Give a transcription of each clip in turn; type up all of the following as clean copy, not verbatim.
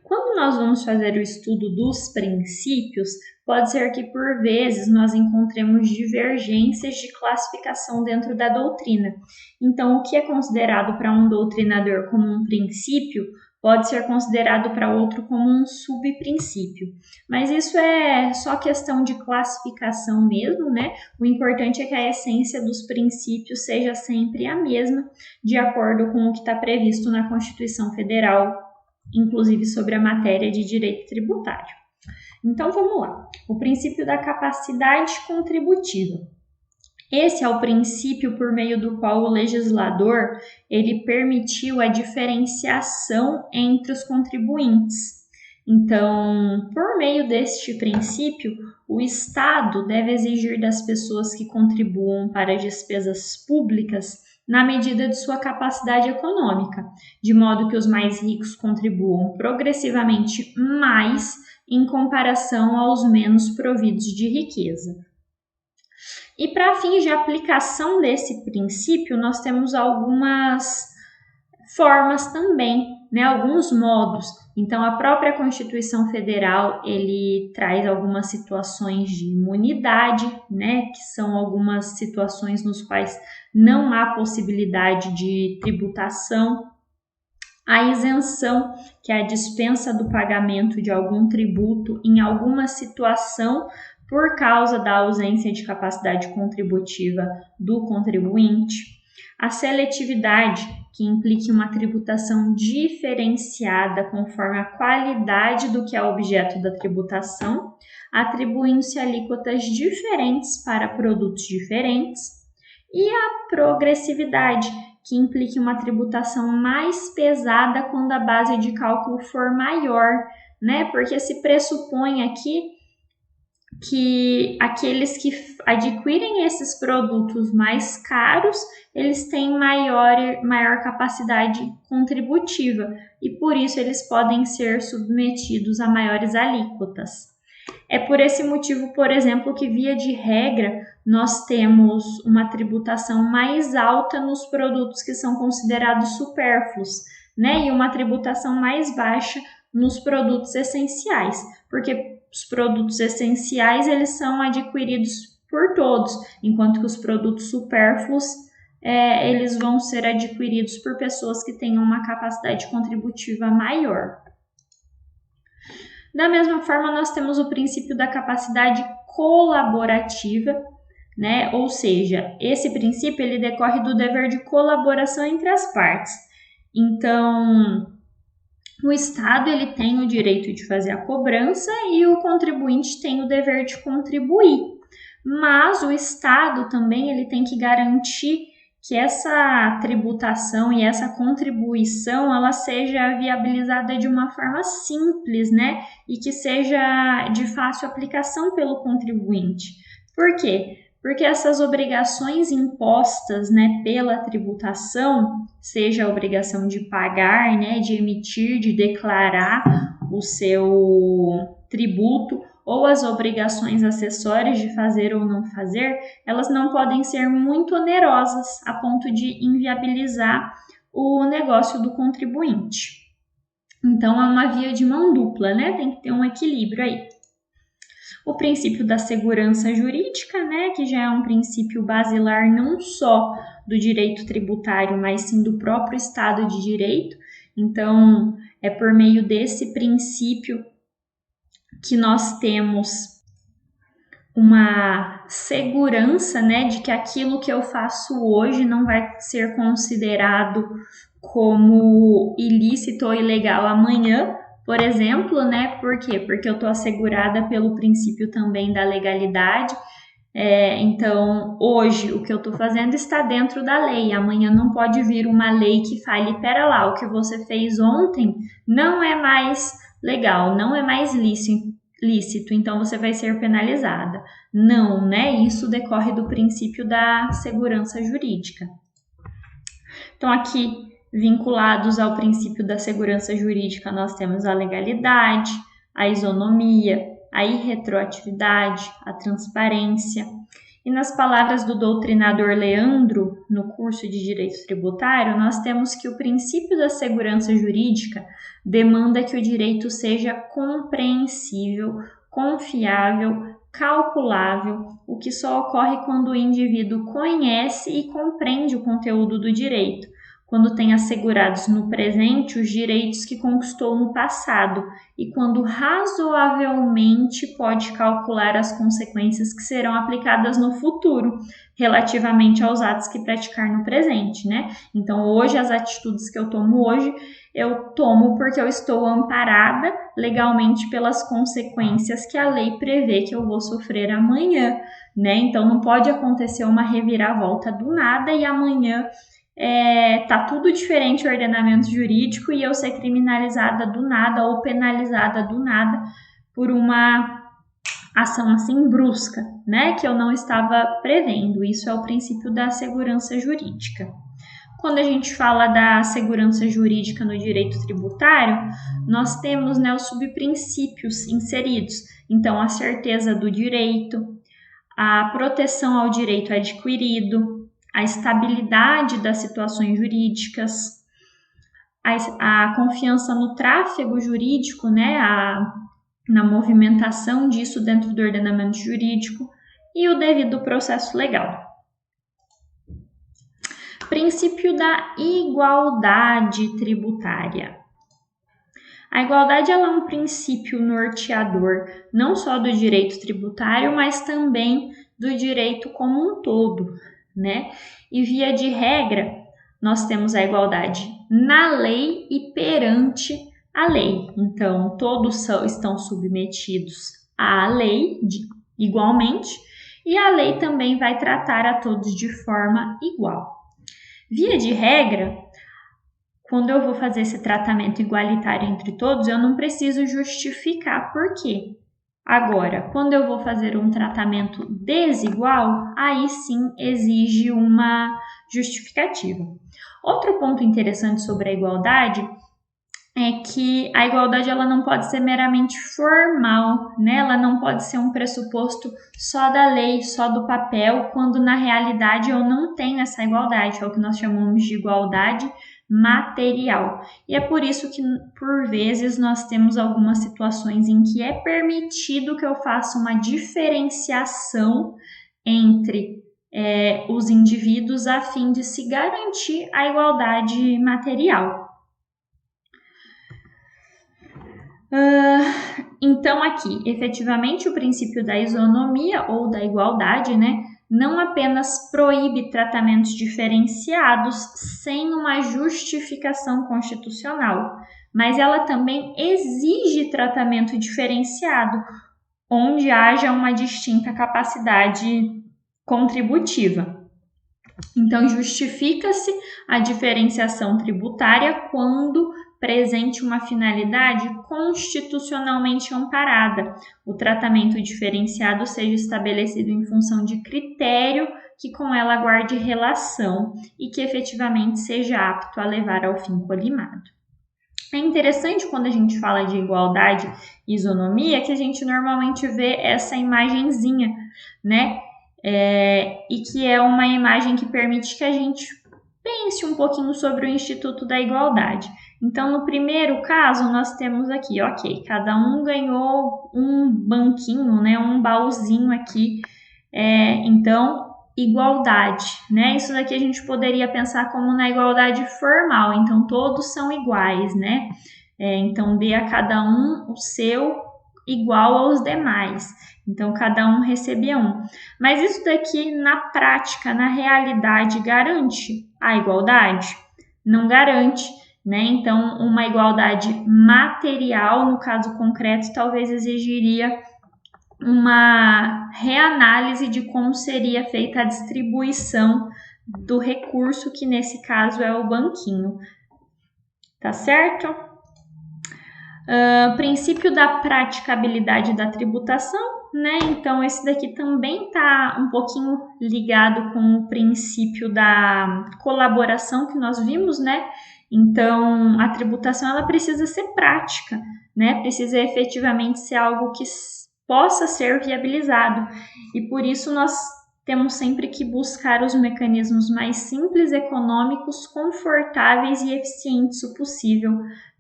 Quando nós vamos fazer o estudo dos princípios, pode ser que por vezes nós encontremos divergências de classificação dentro da doutrina. Então, o que é considerado para um doutrinador como um princípio pode ser considerado para outro como um subprincípio. Mas isso é só questão de classificação mesmo, né? O importante é que a essência dos princípios seja sempre a mesma, de acordo com o que está previsto na Constituição Federal, inclusive sobre a matéria de direito tributário. Então, vamos lá. O princípio da capacidade contributiva. Esse é o princípio por meio do qual o legislador ele permitiu a diferenciação entre os contribuintes. Então, por meio deste princípio, o Estado deve exigir das pessoas que contribuam para despesas públicas na medida de sua capacidade econômica, de modo que os mais ricos contribuam progressivamente mais em comparação aos menos providos de riqueza. E para fins de aplicação desse princípio, nós temos algumas formas também, né, alguns modos. Então, a própria Constituição Federal, ele traz algumas situações de imunidade, né, que são algumas situações nos quais não há possibilidade de tributação. A isenção, que é a dispensa do pagamento de algum tributo em alguma situação por causa da ausência de capacidade contributiva do contribuinte. A seletividade, que implica uma tributação diferenciada conforme a qualidade do que é objeto da tributação, atribuindo-se alíquotas diferentes para produtos diferentes. E a progressividade, que implica uma tributação mais pesada quando a base de cálculo for maior, né? Porque se pressupõe aqui que aqueles que adquirem esses produtos mais caros, eles têm maior capacidade contributiva e por isso eles podem ser submetidos a maiores alíquotas. É por esse motivo, por exemplo, que via de regra nós temos uma tributação mais alta nos produtos que são considerados supérfluos, né? E uma tributação mais baixa nos produtos essenciais, porque os produtos essenciais eles são adquiridos por todos, enquanto que os produtos supérfluos eles vão ser adquiridos por pessoas que tenham uma capacidade contributiva maior. Da mesma forma, nós temos o princípio da capacidade colaborativa, né? Ou seja, esse princípio ele decorre do dever de colaboração entre as partes. Então, o Estado ele tem o direito de fazer a cobrança e o contribuinte tem o dever de contribuir. Mas o Estado também ele tem que garantir que essa tributação e essa contribuição ela seja viabilizada de uma forma simples, né? E que seja de fácil aplicação pelo contribuinte. Por quê? Porque essas obrigações impostas, né, pela tributação, seja a obrigação de pagar, né, de emitir, de declarar o seu tributo, ou as obrigações acessórias de fazer ou não fazer, elas não podem ser muito onerosas a ponto de inviabilizar o negócio do contribuinte. Então, é uma via de mão dupla, né? Tem que ter um equilíbrio aí. O princípio da segurança jurídica, né? Que já é um princípio basilar não só do direito tributário, mas sim do próprio Estado de Direito. Então, é por meio desse princípio que nós temos uma segurança, né, de que aquilo que eu faço hoje não vai ser considerado como ilícito ou ilegal amanhã, por exemplo, né? Por quê? Porque eu estou assegurada pelo princípio também da legalidade. Então, hoje o que eu estou fazendo está dentro da lei. Amanhã não pode vir uma lei que fale, pera lá, o que você fez ontem não é mais legal, não é mais lícito, então você vai ser penalizada. Não, né? Isso decorre do princípio da segurança jurídica. Então, aqui, vinculados ao princípio da segurança jurídica, nós temos a legalidade, a isonomia, a irretroatividade, a transparência. E nas palavras do doutrinador Leandro, no curso de Direito Tributário, nós temos que o princípio da segurança jurídica demanda que o direito seja compreensível, confiável, calculável, o que só ocorre quando o indivíduo conhece e compreende o conteúdo do direito, quando tem assegurados no presente os direitos que conquistou no passado e quando razoavelmente pode calcular as consequências que serão aplicadas no futuro, relativamente aos atos que praticar no presente, né? Então, hoje, as atitudes que eu tomo hoje, eu tomo porque eu estou amparada legalmente pelas consequências que a lei prevê que eu vou sofrer amanhã, né? Então, não pode acontecer uma reviravolta do nada e amanhã tá tudo diferente o ordenamento jurídico e eu ser criminalizada do nada ou penalizada do nada por uma ação assim brusca, né, que eu não estava prevendo. Isso é o princípio da segurança jurídica. Quando a gente fala da segurança jurídica no direito tributário, nós temos, né, os subprincípios inseridos. Então, a certeza do direito, a proteção ao direito adquirido, a estabilidade das situações jurídicas, a confiança no tráfego jurídico, né, na movimentação disso dentro do ordenamento jurídico e o devido processo legal. Princípio da igualdade tributária. A igualdade ela é um princípio norteador não só do direito tributário, mas também do direito como um todo, né? E via de regra, nós temos a igualdade na lei e perante a lei. Então, todos estão submetidos à lei igualmente, e a lei também vai tratar a todos de forma igual. Via de regra, quando eu vou fazer esse tratamento igualitário entre todos, eu não preciso justificar por quê. Agora, quando eu vou fazer um tratamento desigual, aí sim exige uma justificativa. Outro ponto interessante sobre a igualdade é que a igualdade ela não pode ser meramente formal, né? Ela não pode ser um pressuposto só da lei, só do papel, quando na realidade eu não tenho essa igualdade, é o que nós chamamos de igualdade material. E é por isso que, por vezes, nós temos algumas situações em que é permitido que eu faça uma diferenciação entre os indivíduos a fim de se garantir a igualdade material. Então, aqui, efetivamente, o princípio da isonomia ou da igualdade, né, não apenas proíbe tratamentos diferenciados sem uma justificação constitucional, mas ela também exige tratamento diferenciado, onde haja uma distinta capacidade contributiva. Então, justifica-se a diferenciação tributária quando presente uma finalidade constitucionalmente amparada, o tratamento diferenciado seja estabelecido em função de critério que com ela guarde relação e que efetivamente seja apto a levar ao fim colimado. É interessante quando a gente fala de igualdade e isonomia que a gente normalmente vê essa imagenzinha, né? E que é uma imagem que permite que a gente pense um pouquinho sobre o Instituto da Igualdade. Então, no primeiro caso, nós temos aqui, ok, cada um ganhou um banquinho, né, um baúzinho aqui, então, igualdade, né, isso daqui a gente poderia pensar como na igualdade formal, então todos são iguais, né, então dê a cada um o seu igual aos demais, então cada um recebia um. Mas isso daqui, na prática, na realidade, garante a igualdade? Não garante, né? Então, uma igualdade material, no caso concreto, talvez exigiria uma reanálise de como seria feita a distribuição do recurso, que nesse caso é o banquinho. Tá certo? Princípio da praticabilidade da tributação, né? Então, esse daqui também está um pouquinho ligado com o princípio da colaboração que nós vimos, né? Então, a tributação ela precisa ser prática, né? Precisa efetivamente ser algo que possa ser viabilizado. E por isso nós temos sempre que buscar os mecanismos mais simples, econômicos, confortáveis e eficientes o possível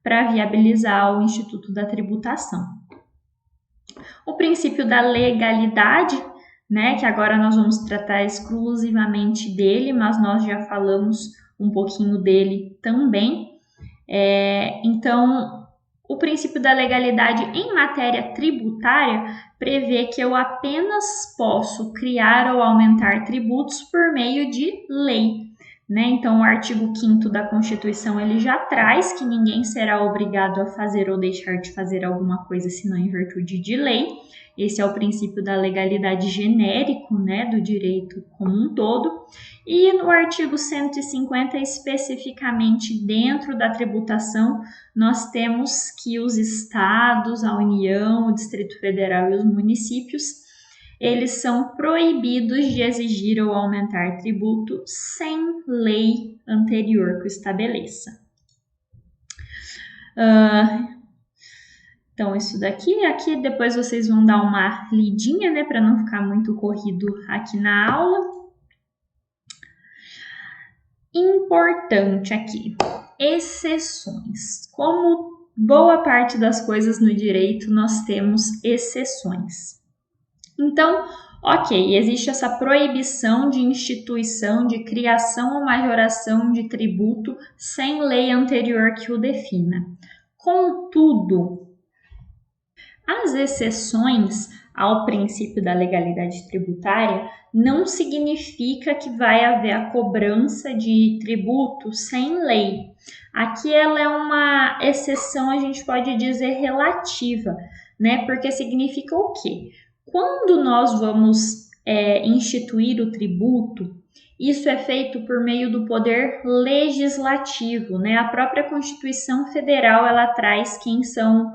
para viabilizar o Instituto da Tributação. O princípio da legalidade, né, que agora nós vamos tratar exclusivamente dele, mas nós já falamos um pouquinho dele também. Então, o princípio da legalidade em matéria tributária prevê que eu apenas posso criar ou aumentar tributos por meio de lei, né? Então, o artigo 5º da Constituição ele já traz que ninguém será obrigado a fazer ou deixar de fazer alguma coisa senão em virtude de lei. Esse é o princípio da legalidade genérico, né, do direito como um todo. E no artigo 150, especificamente dentro da tributação, nós temos que os estados, a União, o Distrito Federal e os municípios, eles são proibidos de exigir ou aumentar tributo sem lei anterior que o estabeleça. Então, isso aqui depois vocês vão dar uma lidinha, né, para não ficar muito corrido aqui na aula. Importante aqui, exceções. Como boa parte das coisas no direito, nós temos exceções. Então, ok, existe essa proibição de instituição, de criação ou majoração de tributo sem lei anterior que o defina. Contudo, as exceções ao princípio da legalidade tributária não significa que vai haver a cobrança de tributo sem lei. Aqui ela é uma exceção, a gente pode dizer, relativa, né? Porque significa o quê? Quando nós vamos instituir o tributo, isso é feito por meio do poder legislativo, né? A própria Constituição Federal, ela traz quem são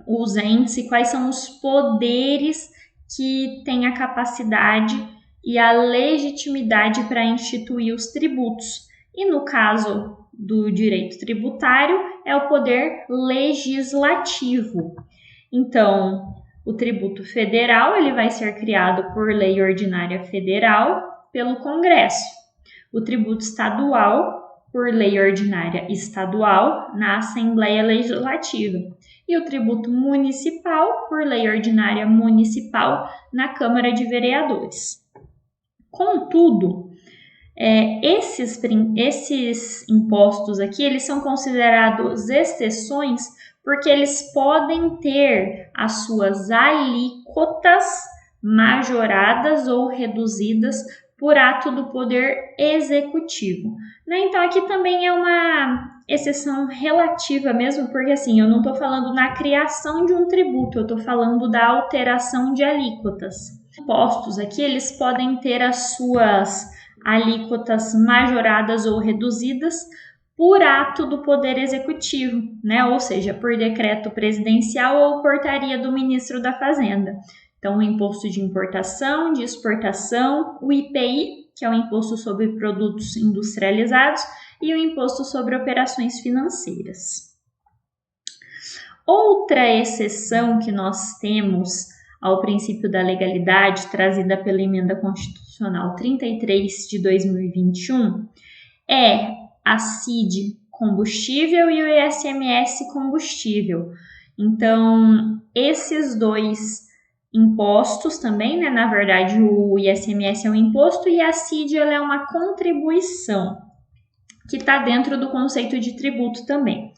os entes e quais são os poderes que têm a capacidade e a legitimidade para instituir os tributos. E no caso do direito tributário, é o poder legislativo. Então, o tributo federal ele vai ser criado por lei ordinária federal pelo Congresso. O tributo estadual, por lei ordinária estadual, na Assembleia Legislativa. E o tributo municipal, por lei ordinária municipal, na Câmara de Vereadores. Contudo, esses impostos aqui, eles são considerados exceções porque eles podem ter as suas alíquotas majoradas ou reduzidas por ato do Poder Executivo. Né? Então, aqui também é uma exceção relativa mesmo, porque assim, eu não estou falando na criação de um tributo, eu estou falando da alteração de alíquotas. Impostos aqui, eles podem ter as suas alíquotas majoradas ou reduzidas por ato do Poder Executivo, né? Ou seja, por decreto presidencial ou portaria do ministro da Fazenda. Então, o imposto de importação, de exportação, o IPI, que é o Imposto sobre Produtos Industrializados, e o Imposto sobre Operações Financeiras. Outra exceção que nós temos ao princípio da legalidade, trazida pela Emenda Constitucional 33 de 2021, é a CID combustível e o ISMS combustível. Então, esses dois impostos também, né? Na verdade, o ISMS é um imposto e a CID ela é uma contribuição que está dentro do conceito de tributo também.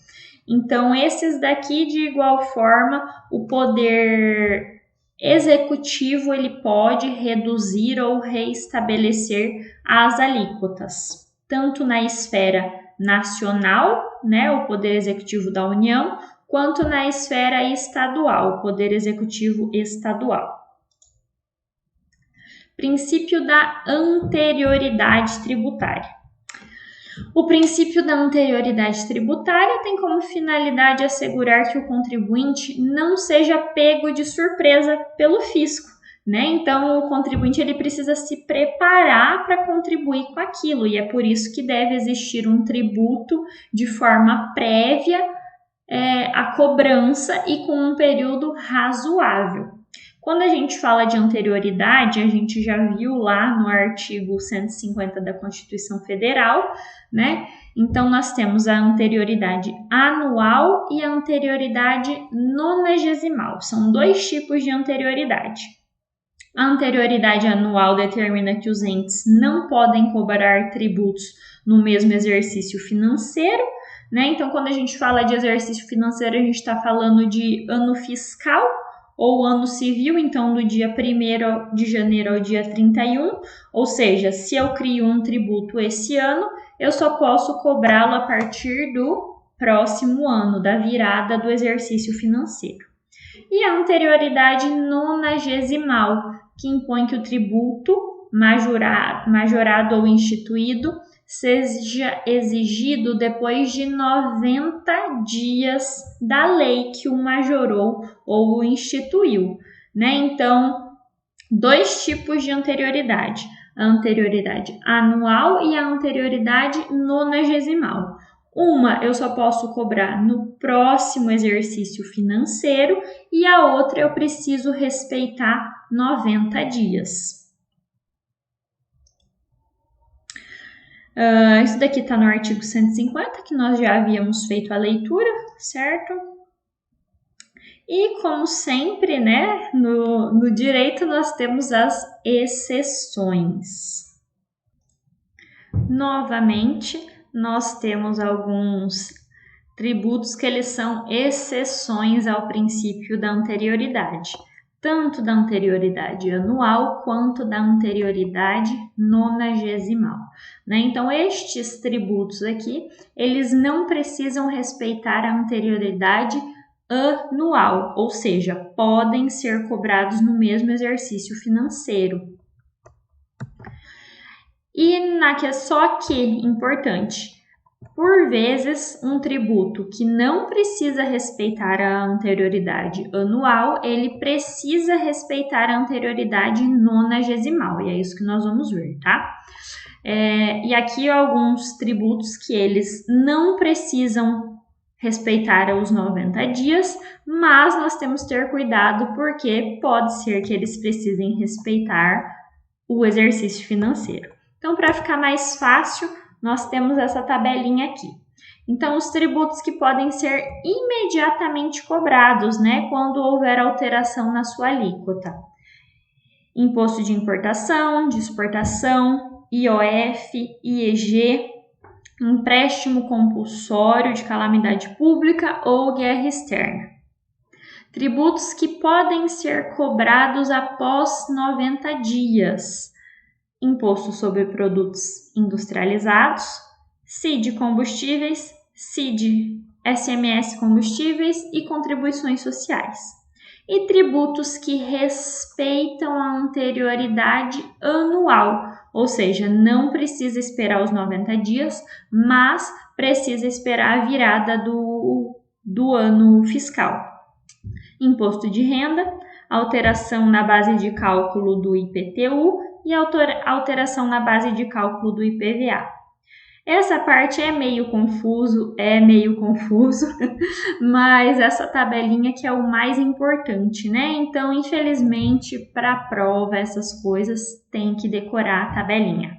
Então, esses daqui, de igual forma, o poder executivo ele pode reduzir ou reestabelecer as alíquotas, tanto na esfera nacional, né, o Poder Executivo da União, quanto na esfera estadual, o Poder Executivo Estadual. Princípio da anterioridade tributária. O princípio da anterioridade tributária tem como finalidade assegurar que o contribuinte não seja pego de surpresa pelo fisco, né? Então, o contribuinte ele precisa se preparar para contribuir com aquilo e é por isso que deve existir um tributo de forma prévia à cobrança e com um período razoável. Quando a gente fala de anterioridade, a gente já viu lá no artigo 150 da Constituição Federal, né? Então, nós temos a anterioridade anual e a anterioridade nonagesimal. São dois tipos de anterioridade. A anterioridade anual determina que os entes não podem cobrar tributos no mesmo exercício financeiro, né? Então, quando a gente fala de exercício financeiro, a gente está falando de ano fiscal ou ano civil, então do dia 1º de janeiro ao dia 31, ou seja, se eu crio um tributo esse ano, eu só posso cobrá-lo a partir do próximo ano, da virada do exercício financeiro. E a anterioridade nonagesimal, que impõe que o tributo majorado ou instituído seja exigido depois de 90 dias da lei que o majorou ou o instituiu, né? Então, dois tipos de anterioridade, a anterioridade anual e a anterioridade nonagesimal. Uma eu só posso cobrar no próximo exercício financeiro e a outra eu preciso respeitar 90 dias. Isso daqui está no artigo 150, que nós já havíamos feito a leitura, certo? E, como sempre, né, no direito nós temos as exceções. Novamente, nós temos alguns tributos que eles são exceções ao princípio da anterioridade, tanto da anterioridade anual quanto da anterioridade nonagesimal, né? Então, estes tributos aqui, eles não precisam respeitar a anterioridade anual, ou seja, podem ser cobrados no mesmo exercício financeiro. E só que, importante, por vezes, um tributo que não precisa respeitar a anterioridade anual, ele precisa respeitar a anterioridade nonagesimal, e é isso que nós vamos ver, tá? E aqui alguns tributos que eles não precisam respeitar os 90 dias, mas nós temos que ter cuidado porque pode ser que eles precisem respeitar o exercício financeiro. Então, para ficar mais fácil, nós temos essa tabelinha aqui. Então, os tributos que podem ser imediatamente cobrados, né, quando houver alteração na sua alíquota. Imposto de importação, de exportação, IOF, IEG, empréstimo compulsório de calamidade pública ou guerra externa. Tributos que podem ser cobrados após 90 dias. Imposto sobre produtos industrializados, CID combustíveis, CID SMS combustíveis e contribuições sociais. E tributos que respeitam a anterioridade anual, ou seja, não precisa esperar os 90 dias, mas precisa esperar a virada do ano fiscal. Imposto de renda, alteração na base de cálculo do IPTU e alteração na base de cálculo do IPVA. Essa parte é meio confuso, mas essa tabelinha que é o mais importante, né? Então, infelizmente, para a prova, essas coisas tem que decorar a tabelinha.